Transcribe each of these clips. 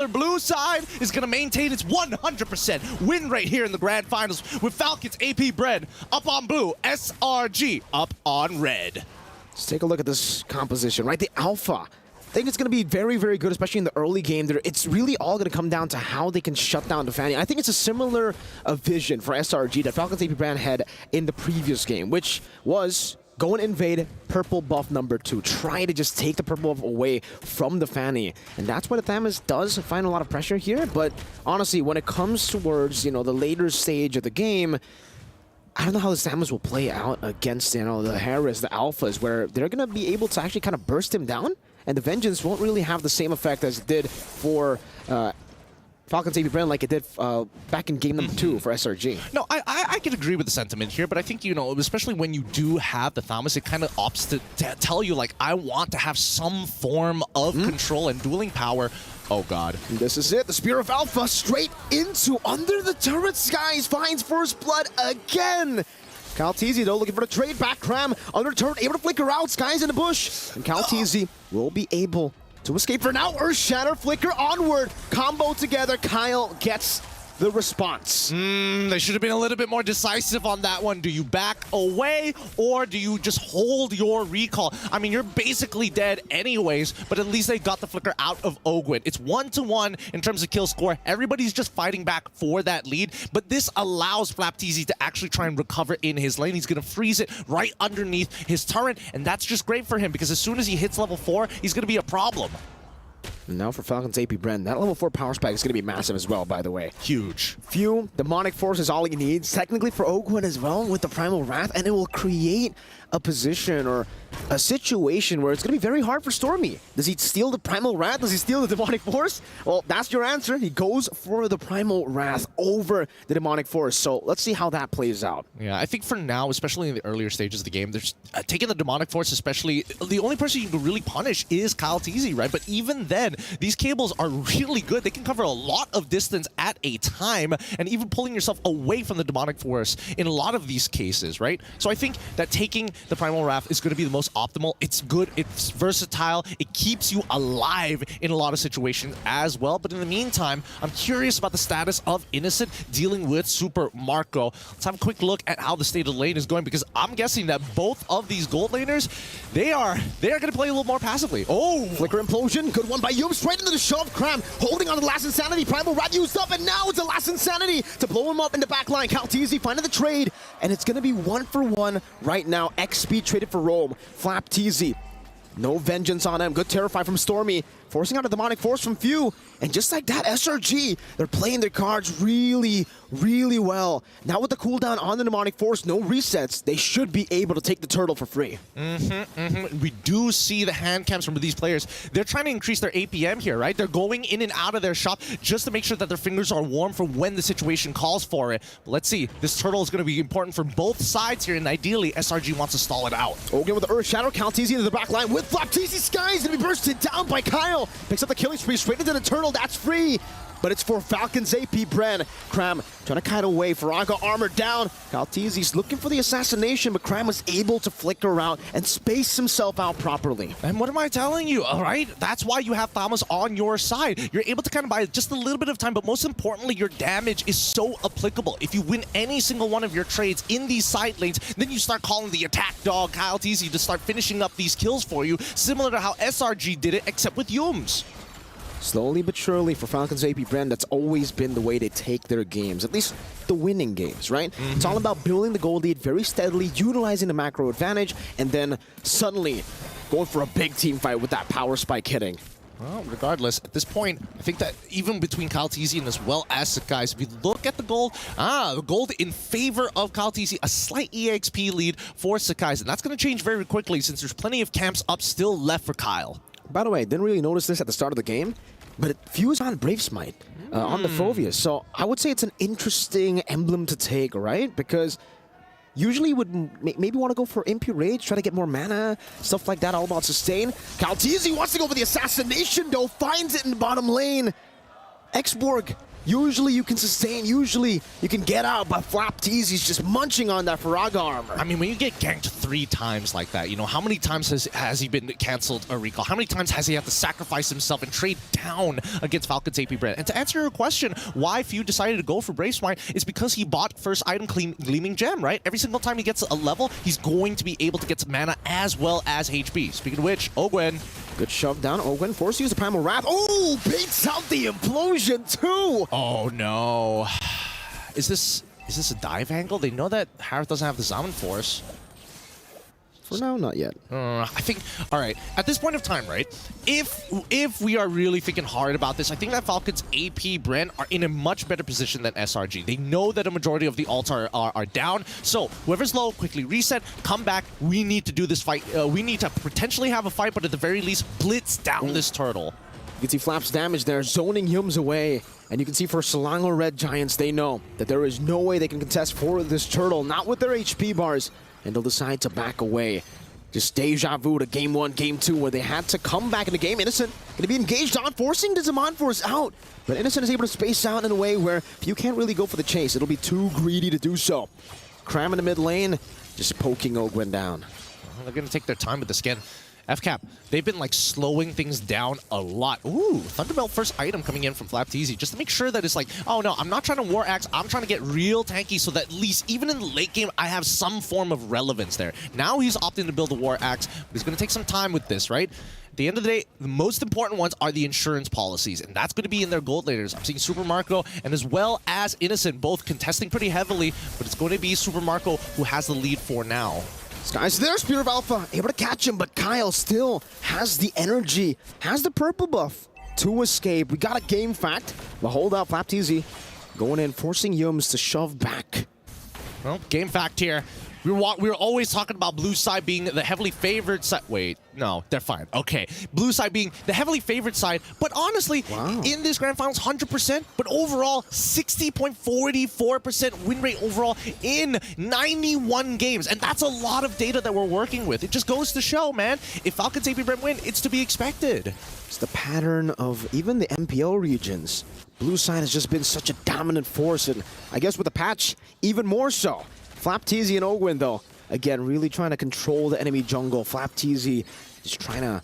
The blue side is going to maintain its 100% win rate here in the Grand Finals with Falcons, Apbren up on blue, SRG up on red. Let's take a look at this composition, right? The Alpha. I think it's going to be very, very good, especially in the early game. It's really all going to come down to how they can shut down the Fanny. I think it's a similar vision for SRG that Falcons Apbren had in the previous game, which was go and invade purple buff number 2. Try to just take the purple buff away from the Fanny. And that's what Athamas does find a lot of pressure here. But honestly, when it comes towards, the later stage of the game, I don't know how the Samus will play out against, the Harris, the Alphas, where they're going to be able to actually kind of burst him down. And the Vengeance won't really have the same effect as it did for Falcons Apbren like it did back in game number 2 for SRG. No, I can agree with the sentiment here, but I think, especially when you do have the Thomas, it kind of opts to tell you, like, I want to have some form of control and dueling power. Oh, God. This is it. The Spear of Alpha straight into under the turret skies. Finds first blood again. Calteezy, though, looking for the trade back. Cram under turret, able to flicker out. Skies in the bush. And Calteezy will be able to escape for now. Earth Shatter, flicker onward. Combo together. Kyle gets the response. They should have been a little bit more decisive on that one. Do you back away or do you just hold your recall? I mean, you're basically dead anyways, but at least they got the flicker out of Ogwin. It's 1-1 in terms of kill score. Everybody's just fighting back for that lead, but this allows Flapteezy to actually try and recover in his lane. He's going to freeze it right underneath his turret, and that's just great for him because as soon as he hits level 4, he's going to be a problem. And now for Falcons Apbren, that level 4 power spike is going to be massive as well, by the way. Huge. Few, Demonic Force is all he needs, technically for Ogwin as well with the Primal Wrath, and it will create a position or a situation where it's going to be very hard for Stormy. Does he steal the Primal Wrath? Does he steal the Demonic Force? Well, that's your answer. He goes for the Primal Wrath over the Demonic Force. So let's see how that plays out. Yeah, I think for now, especially in the earlier stages of the game, there's taking the Demonic Force, especially, the only person you can really punish is Calteezy, right? But even then, these cables are really good. They can cover a lot of distance at a time, and even pulling yourself away from the Demonic Force in a lot of these cases, right? So I think that taking the Primal Wrath is going to be the most optimal. It's good, it's versatile, it keeps you alive in a lot of situations as well. But in the meantime, I'm curious about the status of Innocent dealing with Super Marco. Let's have a quick look at how the state of the lane is going, because I'm guessing that both of these gold laners, they are going to play a little more passively. Oh! Flicker Implosion, good one by Yoop, straight into the shove. Cram holding on to the last Insanity. Primal Wrath used up, and now it's the last Insanity to blow him up in the back line. Calteezy finding the trade, and it's going to be 1-for-1 right now. XP traded for Rome. Flapteezy, no vengeance on him. Good Terrify from Stormy, forcing out a Demonic Force from Few. And just like that, SRG, they're playing their cards really, really well. Now with the cooldown on the Demonic Force, no resets, they should be able to take the turtle for free. We do see the hand cams from these players. They're trying to increase their APM here, right? They're going in and out of their shop just to make sure that their fingers are warm for when the situation calls for it. But let's see. This turtle is going to be important for both sides here, and ideally, SRG wants to stall it out. Again with the Earth Shadow, Calteezy into the back line with Flapteezy. Sky is going to be bursted down by Kyle. Picks up the killing spree straight into the turtle. That's free, but it's for Falcons Apbren. Cram trying to kite away. Faraga armor down. Calteezy's looking for the assassination, but Cram was able to flicker out and space himself out properly. And what am I telling you, all right? That's why you have Thomas on your side. You're able to kind of buy just a little bit of time, but most importantly, your damage is so applicable. If you win any single one of your trades in these side lanes, then you start calling the attack dog Calteezy to start finishing up these kills for you, similar to how SRG did it, except with Yums. Slowly but surely for Falcons Apbren, that's always been the way they take their games, at least the winning games, right? It's all about building the gold lead very steadily, utilizing the macro advantage, and then suddenly going for a big team fight with that power spike hitting. Well, regardless, at this point, I think that even between Calteezy and as well as Sakai's, if you look at the gold in favor of Calteezy, a slight EXP lead for Sakai's, and that's going to change very quickly since there's plenty of camps up still left for Kyle. By the way, I didn't really notice this at the start of the game, but it fused on Brave Smite on the Phoveus. So I would say it's an interesting emblem to take, right? Because usually you would maybe want to go for Impure Rage, try to get more mana, stuff like that, all about sustain. Calteezy wants to go for the assassination, though, finds it in the bottom lane. Xborg Usually you can sustain, usually you can get out, but Flapteezy's just munching on that Faraga armor. I mean, when you get ganked 3 times like that, you know, how many times has he been canceled a recall? How many times has he had to sacrifice himself and trade down against Falcons Apbren? And to answer your question, why Few decided to go for Braveswine is because he bought first item Gleaming Gem, right? Every single time he gets a level, he's going to be able to get some mana as well as HP. Speaking of which, Ogwen. Good shove down. Ogwen forced to use the Primal Wrath. Oh, baits out the implosion too. Oh no. Is this a dive angle? They know that Harith doesn't have the Zaman Force. For now, not yet. I think, all right, at this point of time, right, if we are really thinking hard about this, I think that Falcons Apbren are in a much better position than SRG. They know that a majority of the ults are down, so whoever's low, quickly reset, come back. We need to do this fight. We need to potentially have a fight, but at the very least, blitz down this turtle. You can see Flap's damage there, zoning Yums away. And you can see for Selangor Red Giants, they know that there is no way they can contest for this turtle, not with their HP bars. And they'll decide to back away. Just deja vu to game 1, game 2, where they had to come back in the game. Innocent going to be engaged on, forcing the Zaman Force out. But Innocent is able to space out in a way where you can't really go for the chase. It'll be too greedy to do so. Cram in the mid lane, just poking Ogwen down. Well, they're going to take their time with the skin. FCAP, they've been like slowing things down a lot. Ooh, Thunderbelt first item coming in from Flapteezy, just to make sure that it's like, oh no, I'm not trying to War Axe, I'm trying to get real tanky so that at least even in the late game, I have some form of relevance there. Now he's opting to build a War Axe, but he's going to take some time with this, right? At the end of the day, the most important ones are the insurance policies, and that's going to be in their gold laters. I'm seeing Super Marco and as well as Innocent both contesting pretty heavily, but it's going to be Super Marco who has the lead for now. Skies there, Spear of Alpha, able to catch him, but Kyle still has the energy, has the purple buff to escape. We got a game fact, but hold up, Flapteezy going in, forcing Yums to shove back. Well, game fact here. We were always talking about blue side being the heavily favored side. Wait, no, they're fine. Okay, blue side being the heavily favored side, but honestly, in this Grand Finals, 100%, but overall, 60.44% win rate overall in 91 games, and that's a lot of data that we're working with. It just goes to show, man, if Falcons Apbren win, it's to be expected. It's the pattern of even the MPL regions. Blue side has just been such a dominant force, and I guess with the patch, even more so. Flapteezy and Ogwen, though, again, really trying to control the enemy jungle. Flapteezy just trying to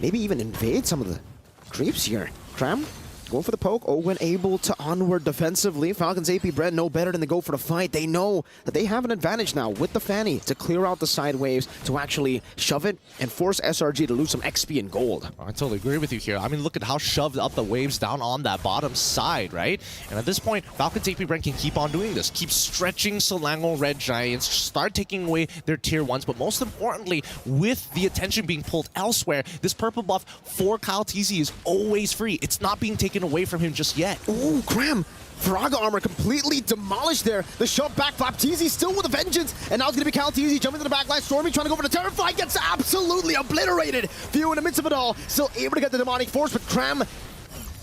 maybe even invade some of the creeps here. Cram going for the poke. Ogwen able to onward defensively. Falcons Apbren know better than to go for the fight. They know that they have an advantage now with the Fanny to clear out the side waves, to actually shove it and force SRG to lose some XP and gold. I totally agree with you here. I mean, look at how shoved up the waves down on that bottom side, right? And at this point, Falcons Apbren can keep on doing this. Keep stretching Selangor Red Giants, start taking away their tier 1s, but most importantly, with the attention being pulled elsewhere, this purple buff for Kyle TZ is always free. It's not being taken away from him just yet. Ooh, Cram! Faraga armor completely demolished there. The shove back, Flapteezy still with a vengeance. And now it's going to be Kyle TZ jumping to the backline. Stormy trying to go for the Terrify, gets absolutely obliterated. Few in the midst of it all, still able to get the demonic force, but Cram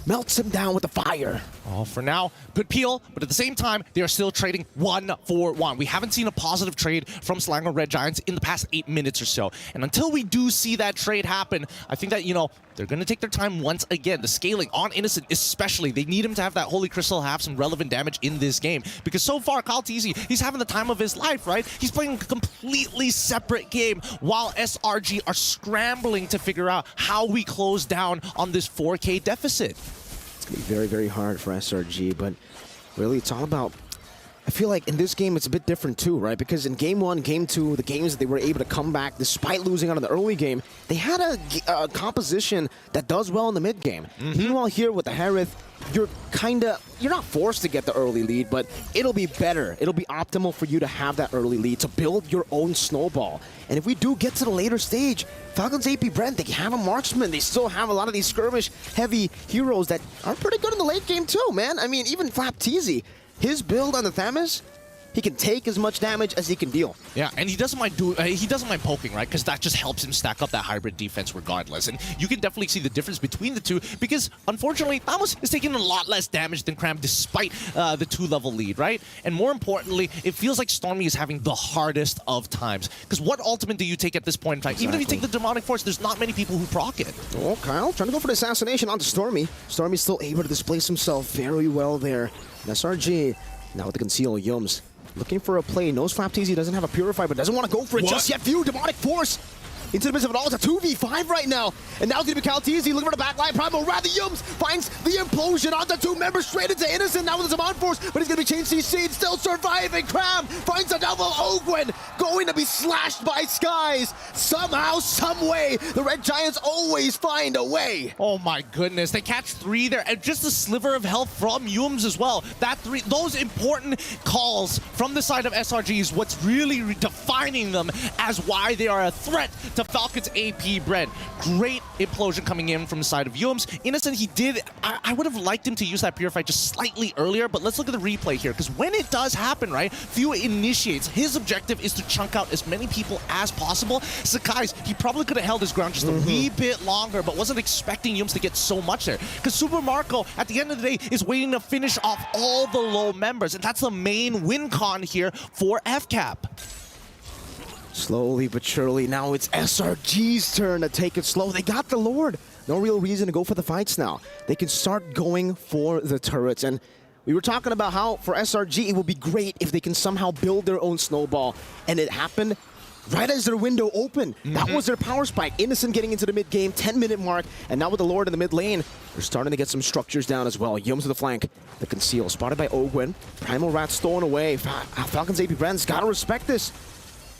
melts him down with the fire. Oh, for now, good peel, but at the same time, they are still trading 1-for-1. We haven't seen a positive trade from Selangor Red Giants in the past 8 minutes or so. And until we do see that trade happen, I think that, you know, they're going to take their time once again. The scaling on Innocent especially, they need him to have that Holy Crystal have some relevant damage in this game. Because so far, Kyle TZ, he's having the time of his life, right? He's playing a completely separate game while SRG are scrambling to figure out how we close down on this 4K deficit. It's going to be very, very hard for SRG, but really it's all about... I feel like in this game it's a bit different too, right? Because in game 1, game 2, the games that they were able to come back despite losing out in the early game, they had a composition that does well in the mid game. Meanwhile here with the Harith, you're not forced to get the early lead, but it'll be better. It'll be optimal for you to have that early lead, to build your own snowball. And if we do get to the later stage, Falcons Apbren, they have a marksman. They still have a lot of these skirmish-heavy heroes that are pretty good in the late game too, man. I mean, even Flapteezy, his build on the Thamus, he can take as much damage as he can deal. Yeah, and he doesn't mind poking, right? Because that just helps him stack up that hybrid defense regardless. And you can definitely see the difference between the two because, unfortunately, Thamos is taking a lot less damage than Cram despite the 2-level lead, right? And more importantly, it feels like Stormy is having the hardest of times. Because what ultimate do you take at this point in time? Even if you take the Demonic Force, there's not many people who proc it. Oh, Kyle trying to go for the assassination onto Stormy. Stormy's still able to displace himself very well there. And SRG, now with the conceal Yums. Looking for a play. Knows Flapteasy doesn't have a Purify, but doesn't want to go for it just yet. View Demonic Force into the midst of it all. It's a 2v5 right now. And now it's going to be Calteezy looking for the backline. Primal Wrath. Yums finds the implosion onto 2 members straight into Innocent. Now with the Demonic Force, but he's going to be changed CC. Still surviving. Cram finds a double. Ogwen going to be slashed by Skies. Somehow, some way, the Red Giants always find a way. Oh my goodness, they catch 3 there, and just a sliver of health from Yums as well. Those important calls from the side of SRG is what's really defining them as why they are a threat to Falcons Apbren. Great implosion coming in from the side of Yums. Innocent, he did, I would have liked him to use that Purify just slightly earlier, but let's look at the replay here, because when it does happen, right, Few initiates. His objective is to chunk out as many people as possible. Sakai's, he probably could have held his ground just a wee bit longer, but wasn't expecting Yums to get so much there. Because Super Marco, at the end of the day, is waiting to finish off all the low members, and that's the main win con here for FCAP. Slowly but surely, now it's SRG's turn to take it slow. They got the Lord. No real reason to go for the fights now. They can start going for the turrets. And we were talking about how, for SRG, it would be great if they can somehow build their own snowball. And it happened right as their window opened. That was their power spike. Innocent getting into the mid-game, 10-minute mark. And now with the Lord in the mid lane, they're starting to get some structures down as well. Yums to the flank. The conceal spotted by Ogwen. Primal Rat stolen away. Falcons Apbren's got to respect this.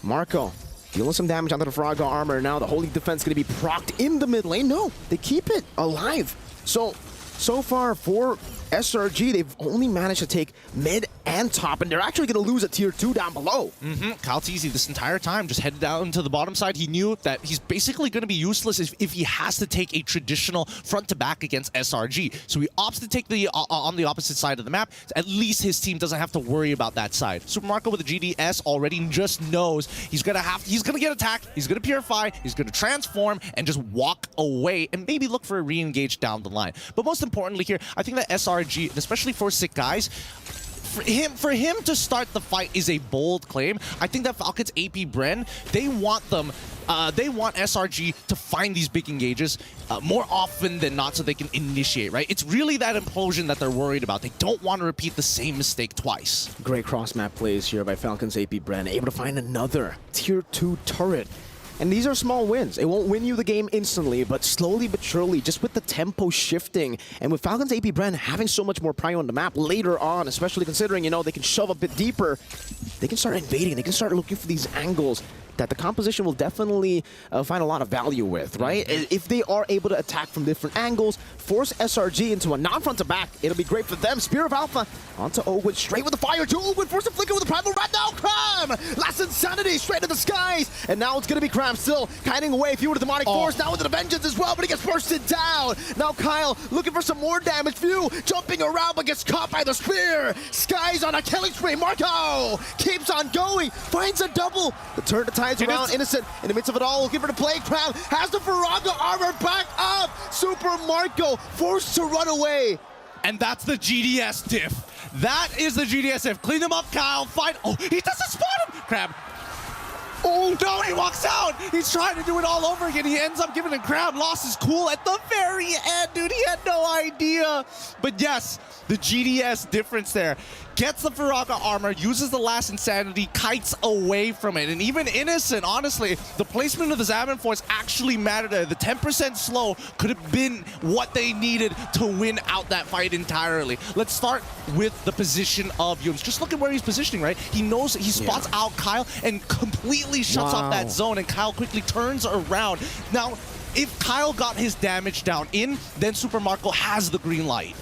Marco dealing some damage onto the Faraga armor. Now the Holy Defense going to be procced in the mid lane. No, they keep it alive. So far for SRG, they've only managed to take mid and top, and they're actually going to lose a tier 2 down below. Calteezy this entire time just headed down to the bottom side. He knew that he's basically going to be useless if he has to take a traditional front-to-back against SRG. So he opts to take the on the opposite side of the map. At least his team doesn't have to worry about that side. Super Marco with the GDS already just knows he's going to get attacked, he's going to Purify, he's going to transform, and just walk away and maybe look for a re-engage down the line. But most importantly here, I think that SRG, especially for Sick Guys, for him to start the fight is a bold claim. I think that Falcons Apbren, they want SRG to find these big engages more often than not so they can initiate, right? It's really that implosion that they're worried about. They don't want to repeat the same mistake twice. Great cross-map plays here by Falcons Apbren, able to find another tier 2 turret. And these are small wins. It won't win you the game instantly, but slowly but surely, just with the tempo shifting, and with Falcons Apbren having so much more prio on the map later on, especially considering, you know, they can shove a bit deeper, they can start invading, they can start looking for these angles that the composition will definitely find a lot of value with, right? If they are able to attack from different angles, force SRG into a non-front-to-back, it'll be great for them. Spear of Alpha onto Ogwen, straight with the fire to Ogwen, force a flicker with the Primal Rat, now Cram! Last Insanity, straight to the skies, and now it's gonna be Cram still kiting away, Few with the Demonic Force, now with the Vengeance as well, but he gets bursted down. Now Kyle looking for some more damage, Few jumping around but gets caught by the spear. Skies on a killing spree, Marco keeps on going, finds a double. The turn to tides around, Innocent in the midst of it all, looking for the play. Cram has the Faraga armor back up. Super Marco forced to run away. And that's the GDS diff. That is the GDS diff. Clean him up, Kyle. Fight. Oh, he doesn't spot him. Crab. Oh, no, he walks out. He's trying to do it all over again. He ends up giving a Crab. Lost his cool at the very end, dude. He had no idea. But yes, the GDS difference there. Gets the Faraga armor, uses the last Insanity, kites away from it. And even Innocent, honestly, the placement of the Zaman Force actually mattered there. The 10% slow could have been what they needed to win out that fight entirely. Let's start with the position of Yums. Just look at where he's positioning, right? He knows, he spots out Kyle and completely shuts off that zone, and Kyle quickly turns around. Now, if Kyle got his damage down in, then Super Marco has the green light.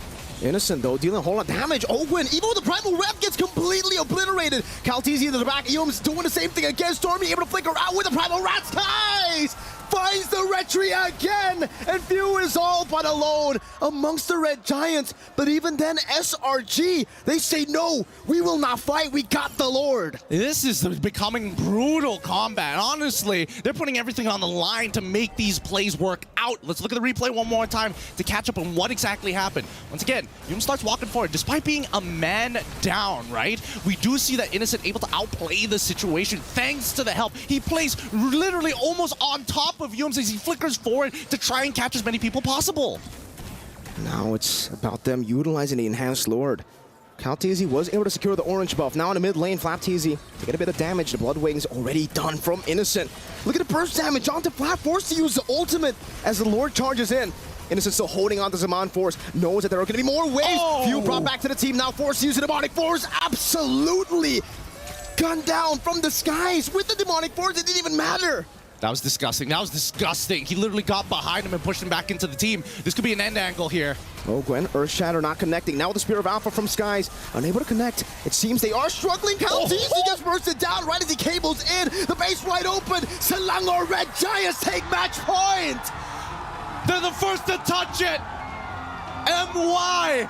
Innocent, though, dealing a whole lot of damage. Ogwen, even with the Primal Rep, gets completely obliterated. Calteezy into the back. Yums doing the same thing again. Stormy able to flicker out with the Primal Rat. Skies finds the red tree again, and Few is all but alone amongst the red giants. But even then, SRG, they say, no, we will not fight, we got the Lord. This is becoming brutal combat. Honestly, they're putting everything on the line to make these plays work out. Let's look at the replay one more time to catch up on what exactly happened. Once again, Yum starts walking forward. Despite being a man down, right? We do see that Innocent able to outplay the situation thanks to the help. He plays literally almost on top of Yums as he flickers forward to try and catch as many people possible. Now it's about them utilizing the enhanced Lord. Calteezy was able to secure the orange buff. Now in the mid lane, Flapteezy to get a bit of damage. The Blood Wings already done from Innocent. Look at the burst damage onto Flap, forced to use the ultimate as the Lord charges in. Innocent still holding on to Zaman Force, knows that there are going to be more waves. Oh. Few brought back to the team, now forced to use the Demonic Force. Absolutely gunned down from the skies with the Demonic Force. It didn't even matter. That was disgusting. That was disgusting. He literally got behind him and pushed him back into the team. This could be an end angle here. Oh, Gwen, Earth Shatter not connecting. Now with the Spear of Alpha from Skies, unable to connect. It seems they are struggling. Calteezy gets bursted down right as he cables in. The base wide open. Selangor Red Giants take match point. They're the first to touch it. MY